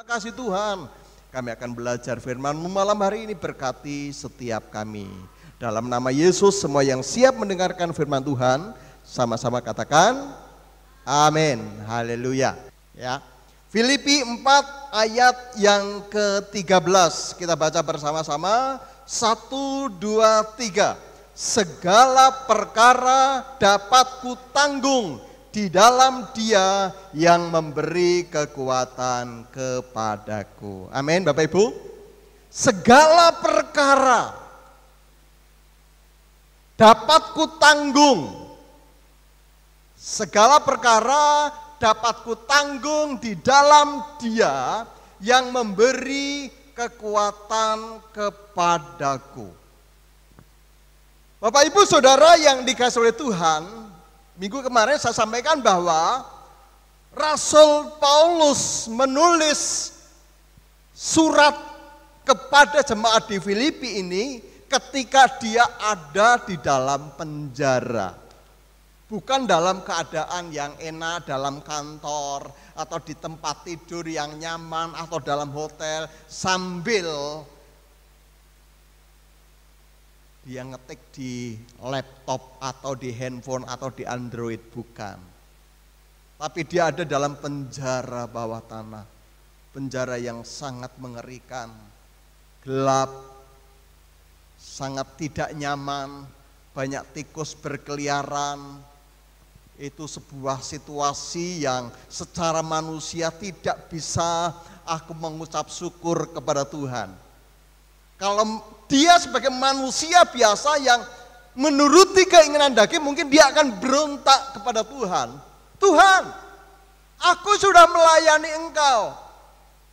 Terima kasih Tuhan, kami akan belajar firman-Mu malam hari ini, berkati setiap kami. Dalam nama Yesus, semua yang siap mendengarkan firman Tuhan, sama-sama katakan, amin, haleluya. Ya. Filipi 4 ayat yang ke-13, kita baca bersama-sama, 1, 2, 3. Segala perkara dapat kutanggung di dalam Dia yang memberi kekuatan kepadaku. Amin, Bapak Ibu. Segala perkara dapat kutanggung. Segala perkara dapat kutanggung di dalam Dia yang memberi kekuatan kepadaku. Bapak Ibu Saudara yang dikasihi oleh Tuhan, minggu kemarin saya sampaikan bahwa Rasul Paulus menulis surat kepada jemaat di Filipi ini ketika dia ada di dalam penjara. Bukan dalam keadaan yang enak dalam kantor atau di tempat tidur yang nyaman atau dalam hotel sambil dia ngetik di laptop atau di handphone atau di Android, bukan. Tapi dia ada dalam penjara bawah tanah. Penjara yang sangat mengerikan, gelap, sangat tidak nyaman, banyak tikus berkeliaran. Itu sebuah situasi yang secara manusia tidak bisa aku mengucap syukur kepada Tuhan. Kalau dia sebagai manusia biasa yang menuruti keinginan daging, mungkin dia akan berontak kepada Tuhan. Tuhan, aku sudah melayani Engkau.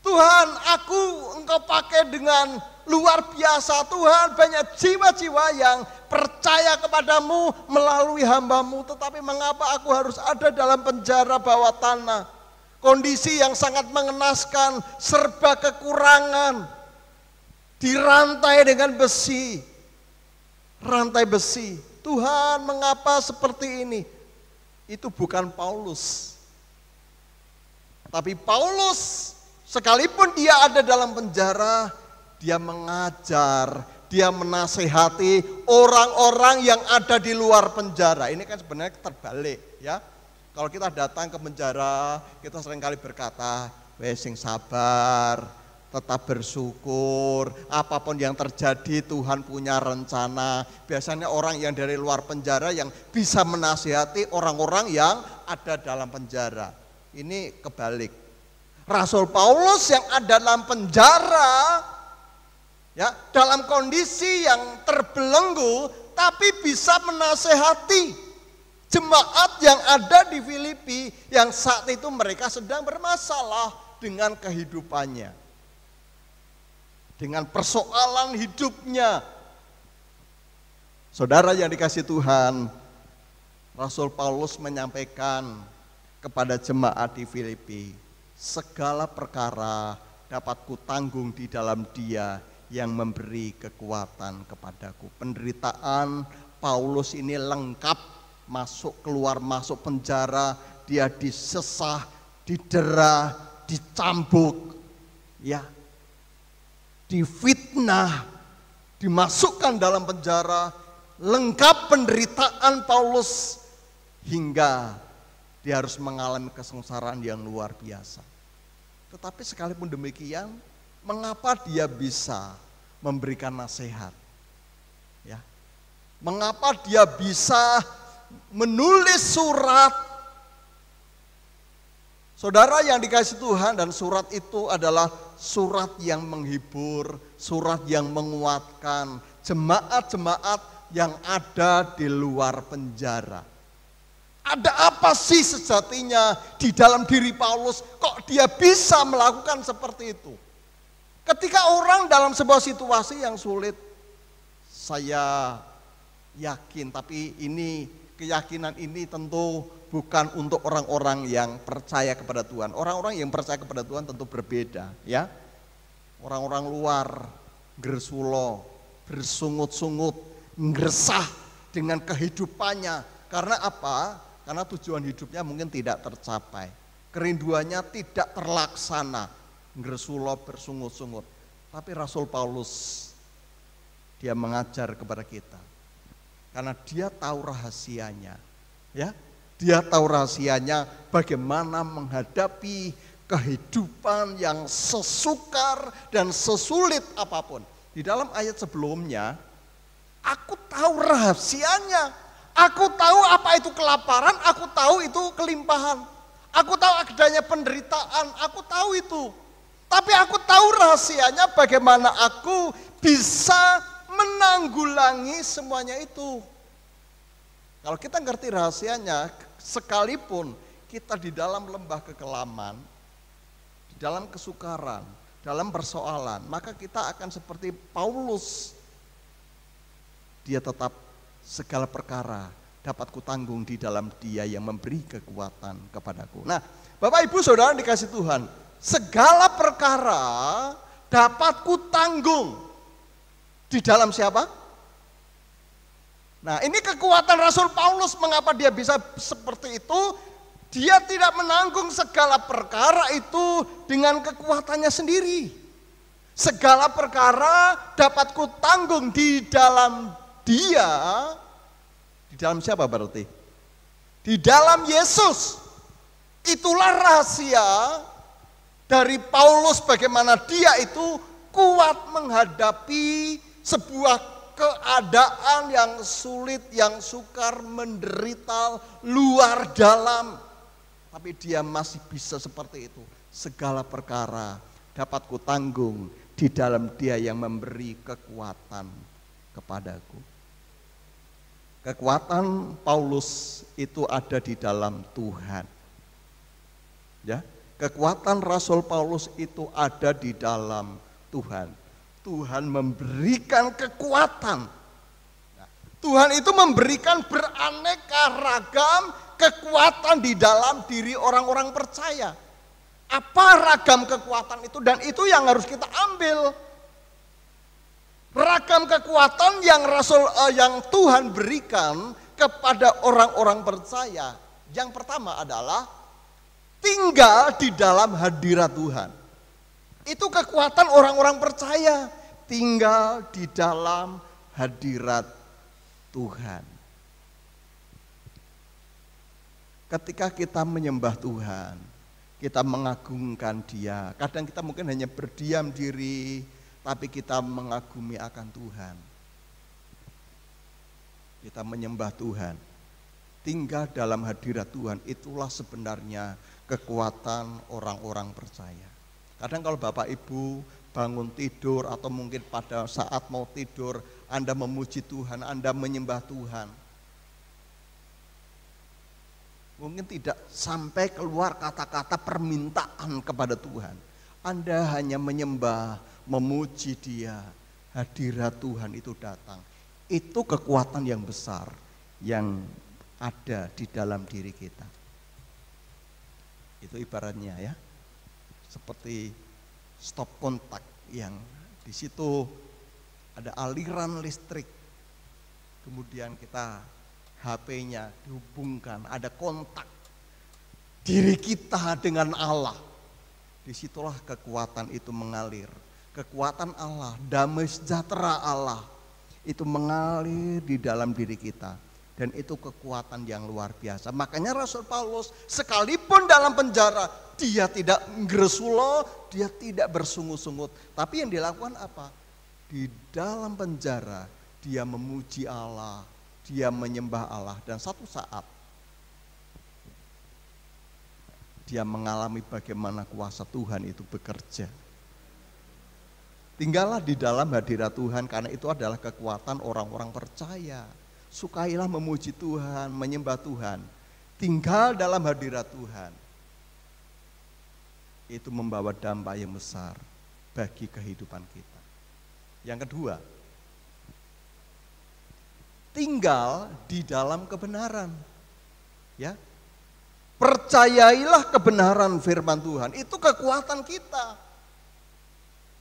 Tuhan, Engkau pakai dengan luar biasa. Tuhan, banyak jiwa-jiwa yang percaya kepadamu melalui hamba-Mu. Tetapi mengapa aku harus ada dalam penjara bawah tanah? Kondisi yang sangat mengenaskan, serba kekurangan. Dirantai dengan besi, rantai besi. Tuhan, mengapa seperti ini? Itu bukan Paulus. Tapi Paulus, sekalipun dia ada dalam penjara, dia mengajar, dia menasehati orang-orang yang ada di luar penjara. Ini kan sebenarnya terbalik, ya. Kalau kita datang ke penjara, kita seringkali berkata, wes sing sabar, tetap bersyukur, apapun yang terjadi Tuhan punya rencana. Biasanya orang yang dari luar penjara yang bisa menasihati orang-orang yang ada dalam penjara. Ini kebalik. Rasul Paulus yang ada dalam penjara, ya, dalam kondisi yang terbelenggu, tapi bisa menasehati jemaat yang ada di Filipi yang saat itu mereka sedang bermasalah dengan kehidupannya, dengan persoalan hidupnya. Saudara yang dikasihi Tuhan, Rasul Paulus menyampaikan kepada jemaat di Filipi, segala perkara dapat kutanggung di dalam Dia yang memberi kekuatan kepadaku. Penderitaan Paulus ini lengkap, masuk keluar masuk penjara, dia disesah, didera, dicambuk, ya, difitnah, dimasukkan dalam penjara, lengkap penderitaan Paulus hingga dia harus mengalami kesengsaraan yang luar biasa. Tetapi sekalipun demikian, mengapa dia bisa memberikan nasihat? Ya. Mengapa dia bisa menulis surat? Saudara yang dikasihi Tuhan, dan surat itu adalah surat yang menghibur, surat yang menguatkan jemaat-jemaat yang ada di luar penjara. Ada apa sih sejatinya di dalam diri Paulus kok dia bisa melakukan seperti itu? Ketika orang dalam sebuah situasi yang sulit, saya yakin, tapi keyakinan ini tentu bukan untuk orang-orang yang percaya kepada Tuhan. Orang-orang yang percaya kepada Tuhan tentu berbeda, ya. Orang-orang luar gersulo, bersungut-sungut, ngeresah dengan kehidupannya. Karena apa? Karena tujuan hidupnya mungkin tidak tercapai. Kerinduannya tidak terlaksana. ngresulo bersungut-sungut. Tapi Rasul Paulus dia mengajar kepada kita. Karena dia tahu rahasianya. Ya, dia tahu rahasianya bagaimana menghadapi kehidupan yang sesukar dan sesulit apapun. Di dalam ayat sebelumnya, aku tahu rahasianya. Aku tahu apa itu kelaparan, aku tahu itu kelimpahan. Aku tahu adanya penderitaan, aku tahu itu. Tapi aku tahu rahasianya bagaimana aku bisa menanggulangi semuanya itu. Kalau kita ngerti rahasianya, sekalipun kita di dalam lembah kekelaman, di dalam kesukaran, dalam persoalan, maka kita akan seperti Paulus. Dia tetap segala perkara dapat kutanggung di dalam Dia yang memberi kekuatan kepadaku. Nah, Bapak Ibu Saudara dikasih Tuhan, segala perkara dapat kutanggung di dalam siapa? Nah, ini kekuatan Rasul Paulus. Mengapa dia bisa seperti itu? Dia tidak menanggung segala perkara itu dengan kekuatannya sendiri. Segala perkara dapat kutanggung di dalam Dia. Di dalam siapa berarti? Di dalam Yesus. Itulah rahasia dari Paulus bagaimana dia itu kuat menghadapi sebuah keadaan yang sulit, yang sukar, menderita, luar dalam. Tapi dia masih bisa seperti itu. Segala perkara dapat kutanggung di dalam Dia yang memberi kekuatan kepadaku. Kekuatan Paulus itu ada di dalam Tuhan. Ya, kekuatan Rasul Paulus itu ada di dalam Tuhan. Tuhan memberikan kekuatan. Tuhan itu memberikan beraneka ragam kekuatan di dalam diri orang-orang percaya. Apa ragam kekuatan itu? Dan itu yang harus kita ambil. Ragam kekuatan yang Tuhan berikan kepada orang-orang percaya. Yang pertama adalah tinggal di dalam hadirat Tuhan. Itu kekuatan orang-orang percaya, tinggal di dalam hadirat Tuhan. Ketika kita menyembah Tuhan, kita mengagungkan Dia. Kadang kita mungkin hanya berdiam diri, tapi kita mengagumi akan Tuhan. Kita menyembah Tuhan, tinggal dalam hadirat Tuhan. Itulah sebenarnya kekuatan orang-orang percaya. Kadang kalau Bapak Ibu bangun tidur atau mungkin pada saat mau tidur, Anda memuji Tuhan, Anda menyembah Tuhan. Mungkin tidak sampai keluar kata-kata permintaan kepada Tuhan. Anda hanya menyembah, memuji Dia, hadirat Tuhan itu datang. Itu kekuatan yang besar yang ada di dalam diri kita. Itu ibaratnya ya, seperti stop kontak yang di situ ada aliran listrik. Kemudian kita HP-nya dihubungkan, ada kontak diri kita dengan Allah. Disitulah kekuatan itu mengalir. Kekuatan Allah, damai sejahtera Allah itu mengalir di dalam diri kita. Dan itu kekuatan yang luar biasa. Makanya Rasul Paulus sekalipun dalam penjara, dia tidak ngresulo, dia tidak bersungut-sungut. Tapi yang dilakukan apa? Di dalam penjara dia memuji Allah, dia menyembah Allah. Dan satu saat dia mengalami bagaimana kuasa Tuhan itu bekerja. Tinggallah di dalam hadirat Tuhan, karena itu adalah kekuatan orang-orang percaya. Sukailah memuji Tuhan, menyembah Tuhan. Tinggal dalam hadirat Tuhan. Itu membawa dampak yang besar bagi kehidupan kita. Yang kedua, tinggal di dalam kebenaran. Ya. Percayailah kebenaran firman Tuhan. Itu kekuatan kita.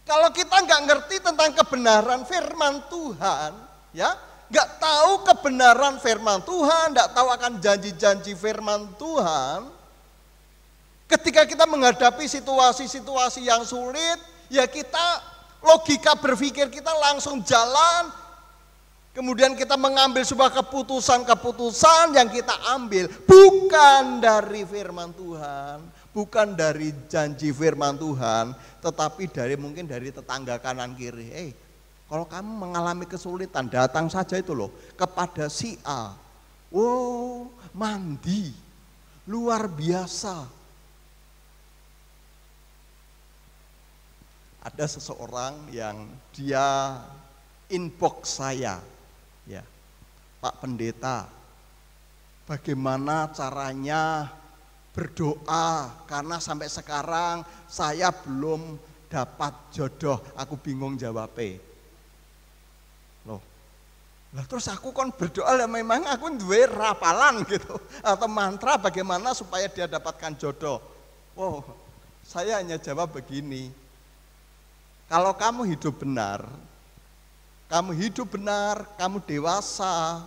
Kalau kita nggak ngerti tentang kebenaran firman Tuhan, ya, nggak tahu kebenaran firman Tuhan, nggak tahu akan janji-janji firman Tuhan, Ketika kita menghadapi situasi-situasi yang sulit, ya kita logika berpikir kita langsung jalan, kemudian kita mengambil sebuah keputusan-keputusan yang kita ambil bukan dari firman Tuhan, bukan dari janji firman Tuhan, tetapi mungkin dari tetangga kanan kiri. Kalau kamu mengalami kesulitan, datang saja itu loh kepada si A. Oh, mandi, luar biasa. Ada seseorang yang dia inbox saya, ya, Pak Pendeta, bagaimana caranya berdoa karena sampai sekarang saya belum dapat jodoh, aku bingung jawabnya. Loh, terus aku kan berdoa lah, memang aku duwe rapalan gitu atau mantra bagaimana supaya dia dapatkan jodoh. Oh, saya hanya jawab begini. Kalau kamu hidup benar, kamu dewasa,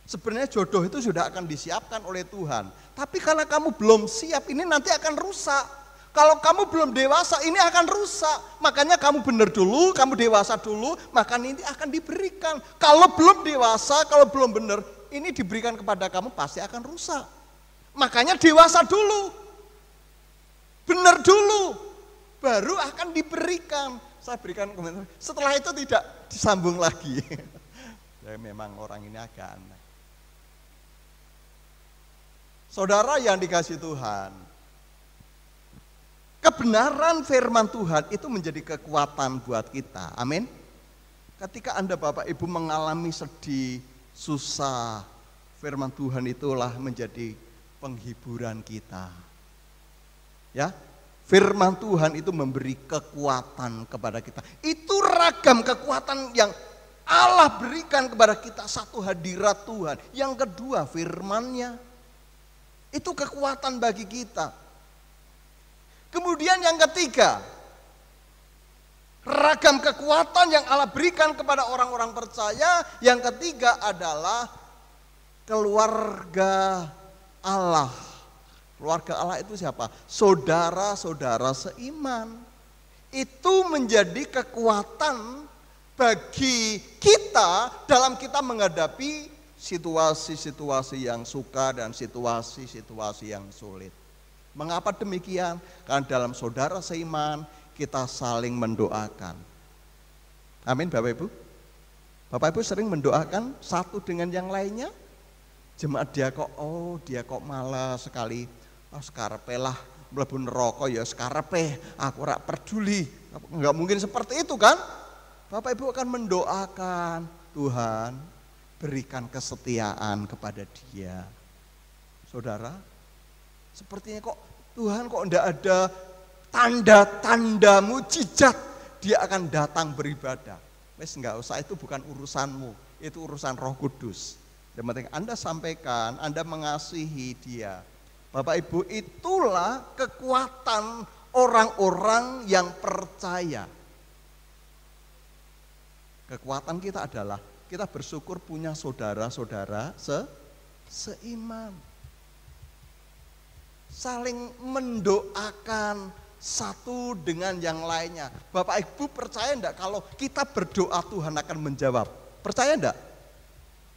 sebenarnya jodoh itu sudah akan disiapkan oleh Tuhan. Tapi kalau kamu belum siap, ini nanti akan rusak. Kalau kamu belum dewasa, ini akan rusak. Makanya kamu benar dulu, kamu dewasa dulu, maka ini akan diberikan. Kalau belum dewasa, kalau belum benar, ini diberikan kepada kamu pasti akan rusak. Makanya dewasa dulu, benar dulu, baru akan diberikan. Saya berikan komentar. Setelah itu tidak disambung lagi. Ya, memang orang ini agak aneh. Saudara yang dikasihi Tuhan, kebenaran firman Tuhan itu menjadi kekuatan buat kita. Amin. Ketika Anda Bapak Ibu mengalami sedih, susah, firman Tuhan itulah menjadi penghiburan kita. Ya. Firman Tuhan itu memberi kekuatan kepada kita. Itu ragam kekuatan yang Allah berikan kepada kita. Satu, hadirat Tuhan. Yang kedua, firman-Nya. Itu kekuatan bagi kita. Kemudian yang ketiga, ragam kekuatan yang Allah berikan kepada orang-orang percaya. Yang ketiga adalah keluarga Allah. Keluarga Allah itu siapa? Saudara-saudara seiman. Itu menjadi kekuatan bagi kita dalam kita menghadapi situasi-situasi yang sukar dan situasi-situasi yang sulit. Mengapa demikian? Karena dalam saudara seiman kita saling mendoakan. Amin Bapak Ibu. Bapak Ibu sering mendoakan satu dengan yang lainnya? Jemaat dia kok malas sekali. Sekarepe lah, mlebu neraka ya sekarepe, aku ora peduli. Enggak mungkin seperti itu kan? Bapak Ibu akan mendoakan, Tuhan berikan kesetiaan kepada dia. Saudara, sepertinya kok Tuhan kok enggak ada tanda-tanda mujizat dia akan datang beribadah. Wes enggak usah, itu bukan urusanmu, itu urusan Roh Kudus. Yang penting Anda sampaikan, Anda mengasihi dia. Bapak Ibu, itulah kekuatan orang-orang yang percaya. Kekuatan kita adalah kita bersyukur punya saudara-saudara seiman. Saling mendoakan satu dengan yang lainnya. Bapak Ibu percaya enggak kalau kita berdoa Tuhan akan menjawab? Percaya enggak?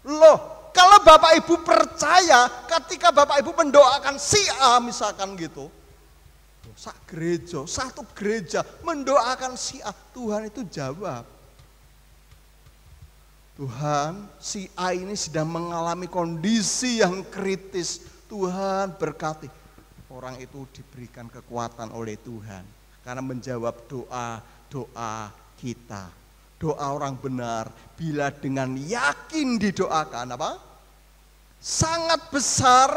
Loh, kalau Bapak Ibu percaya ketika Bapak Ibu mendoakan si A misalkan gitu, satu gereja mendoakan si A, Tuhan itu jawab. Tuhan, si A ini sedang mengalami kondisi yang kritis, Tuhan berkati. Orang itu diberikan kekuatan oleh Tuhan karena menjawab doa kita. Doa orang benar bila dengan yakin didoakan apa? Sangat besar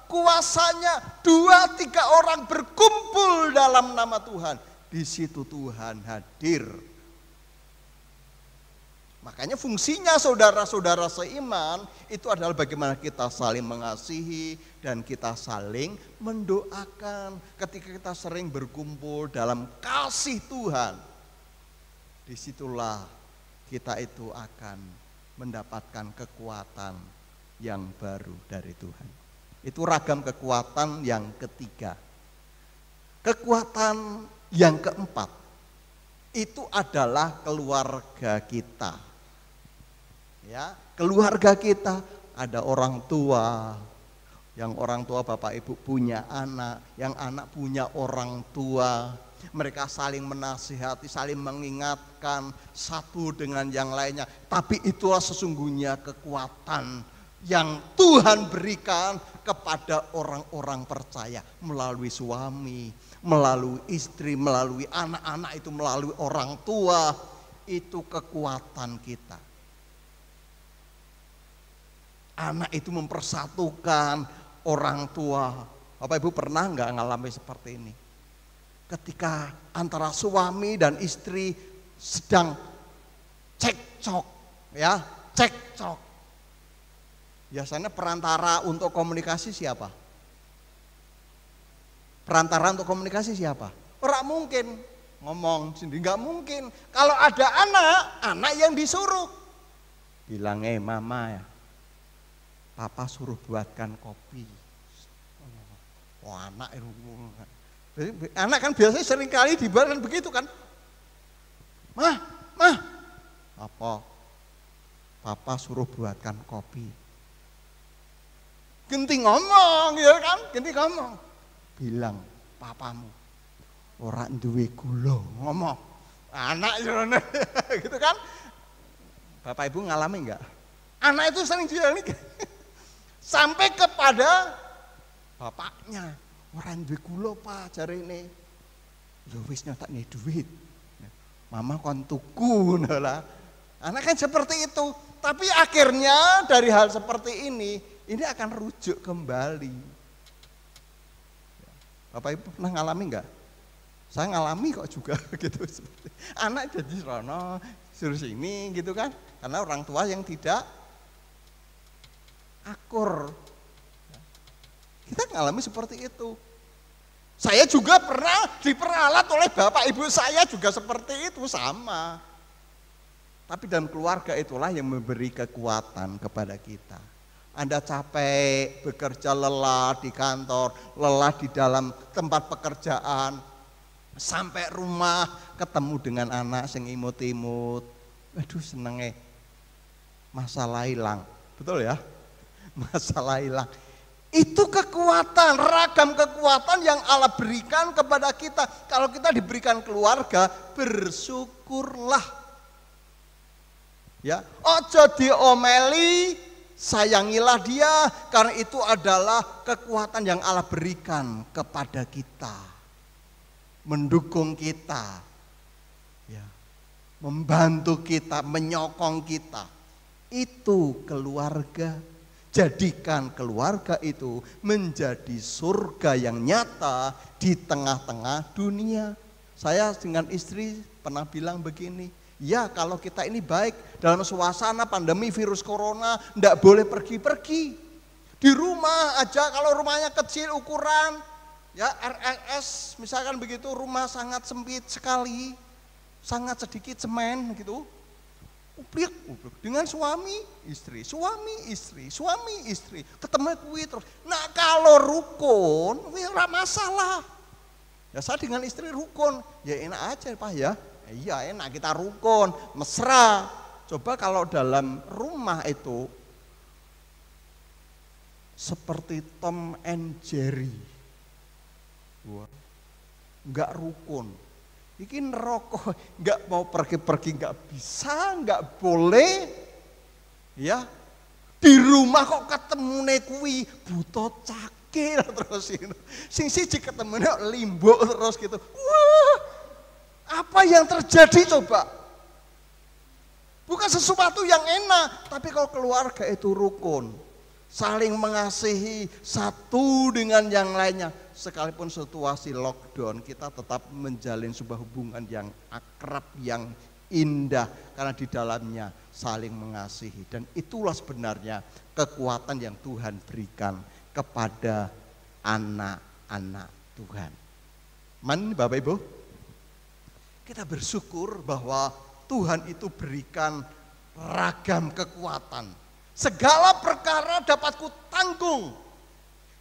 kuasanya. 2-3 orang berkumpul dalam nama Tuhan, di situ Tuhan hadir. Makanya fungsinya saudara-saudara seiman itu adalah bagaimana kita saling mengasihi dan kita saling mendoakan. Ketika kita sering berkumpul dalam kasih Tuhan, disitulah kita itu akan mendapatkan kekuatan yang baru dari Tuhan. Itu ragam kekuatan yang ketiga. Kekuatan yang keempat itu adalah keluarga kita. Ya, keluarga kita ada orang tua. Yang orang tua bapak ibu punya anak, yang anak punya orang tua. Mereka saling menasihati, saling mengingatkan satu dengan yang lainnya. Tapi itulah sesungguhnya kekuatan yang Tuhan berikan kepada orang-orang percaya melalui suami, melalui istri, melalui anak-anak itu, melalui orang tua. Itu kekuatan kita. Anak itu mempersatukan orang tua. Bapak Ibu pernah nggak ngalami seperti ini? Ketika antara suami dan istri sedang cekcok, ya, cekcok. Biasanya perantara untuk komunikasi siapa? Perantara untuk komunikasi siapa? Orang mungkin ngomong sendiri, nggak mungkin. Kalau ada anak yang disuruh bilang, mama ya, papa suruh buatkan kopi. Oh, anak kan biasanya sering kali dibuatkan begitu kan. Mah, apa? Papa suruh buatkan kopi. Genti ngomong, ya kan? Genti ngomong. Bilang, papamu orang duwe gula, ngomong. Anak gitu kan? Bapak Ibu ngalami enggak? Anak itu sering bilang nih. Sampai kepada bapaknya, orang duwe gula Pak, jare ini. Ya wis nyotakne duit. Mama kon tuku lah. Anak kan seperti itu. Tapi akhirnya dari hal seperti ini akan rujuk kembali. Bapak Ibu pernah ngalami enggak? Saya ngalami kok juga gitu. Anak jadi serono, suruh sini gitu kan. Karena orang tua yang tidak akur. Kita ngalami seperti itu. Saya juga pernah diperalat oleh bapak ibu saya juga seperti itu, sama. Tapi dalam keluarga itulah yang memberi kekuatan kepada kita. Anda capek, bekerja lelah di kantor, lelah di dalam tempat pekerjaan, sampai rumah ketemu dengan anak sing imut-imut. Aduh senenge, masalah hilang, betul ya? Masalah hilang. Itu kekuatan, ragam kekuatan yang Allah berikan kepada kita. Kalau kita diberikan keluarga, bersyukurlah. Ya, ojo diomeli, sayangilah dia, karena itu adalah kekuatan yang Allah berikan kepada kita. Mendukung kita. Ya. Membantu kita, menyokong kita. Itu keluarga. Jadikan keluarga itu menjadi surga yang nyata di tengah-tengah dunia. Saya dengan istri pernah bilang begini, ya kalau kita ini baik dalam suasana pandemi virus corona, tidak boleh pergi-pergi. Di rumah aja, kalau rumahnya kecil ukuran, ya RLS misalkan begitu, rumah sangat sempit sekali, sangat sedikit semen gitu. Ublek dengan suami istri, ketemu kuwi terus. Nah kalau rukun, ora masalah. Ya saya dengan istri rukun, ya enak aja Pak ya. Iya enak kita rukun, mesra. Coba kalau dalam rumah itu seperti Tom and Jerry, enggak rukun. Iki rokok, nggak mau pergi-pergi, nggak bisa, nggak boleh, ya. Di rumah kok ketemu kuwi buta cakil terus itu. Sing siji ketemunya limbuk terus gitu. Wah, apa yang terjadi coba? Bukan sesuatu yang enak, tapi kalau keluarga itu rukun, saling mengasihi satu dengan yang lainnya. Sekalipun situasi lockdown, kita tetap menjalin sebuah hubungan yang akrab, yang indah. Karena di dalamnya saling mengasihi. Dan itulah sebenarnya kekuatan yang Tuhan berikan kepada anak-anak Tuhan. Man, Bapak Ibu, kita bersyukur bahwa Tuhan itu berikan ragam kekuatan. Segala perkara dapat kutanggung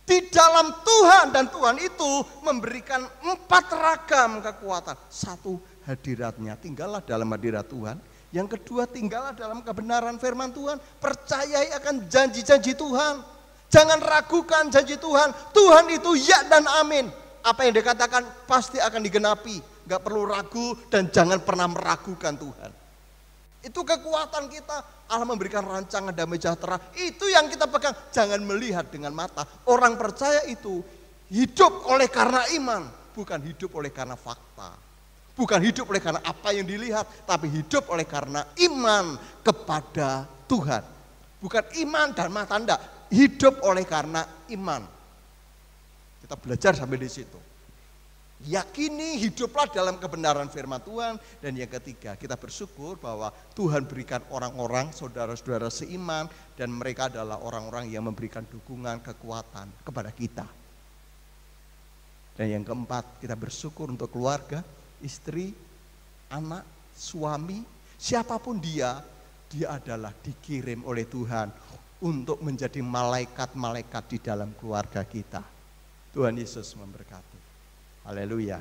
Di dalam Tuhan, dan Tuhan itu memberikan 4 ragam kekuatan. 1, hadiratnya, tinggallah dalam hadirat Tuhan. Yang kedua, tinggallah dalam kebenaran firman Tuhan. Percayai akan janji-janji Tuhan. Jangan ragukan janji Tuhan. Tuhan itu ya dan amin. Apa yang dikatakan pasti akan digenapi. Gak perlu ragu dan jangan pernah meragukan Tuhan. Itu kekuatan kita. Allah memberikan rancangan damai sejahtera. Itu yang kita pegang. Jangan melihat dengan mata. Orang percaya itu hidup oleh karena iman. Bukan hidup oleh karena fakta. Bukan hidup oleh karena apa yang dilihat. Tapi hidup oleh karena iman kepada Tuhan. Bukan iman dan mata enggak. Hidup oleh karena iman. Kita belajar sampai di situ. Yakini, hiduplah dalam kebenaran firman Tuhan. Dan yang ketiga, kita bersyukur bahwa Tuhan berikan orang-orang, saudara-saudara seiman, dan mereka adalah orang-orang yang memberikan dukungan, kekuatan kepada kita. Dan yang keempat, kita bersyukur untuk keluarga, istri, anak, suami, siapapun dia adalah dikirim oleh Tuhan untuk menjadi malaikat-malaikat di dalam keluarga kita. Tuhan Yesus memberkati. Haleluya.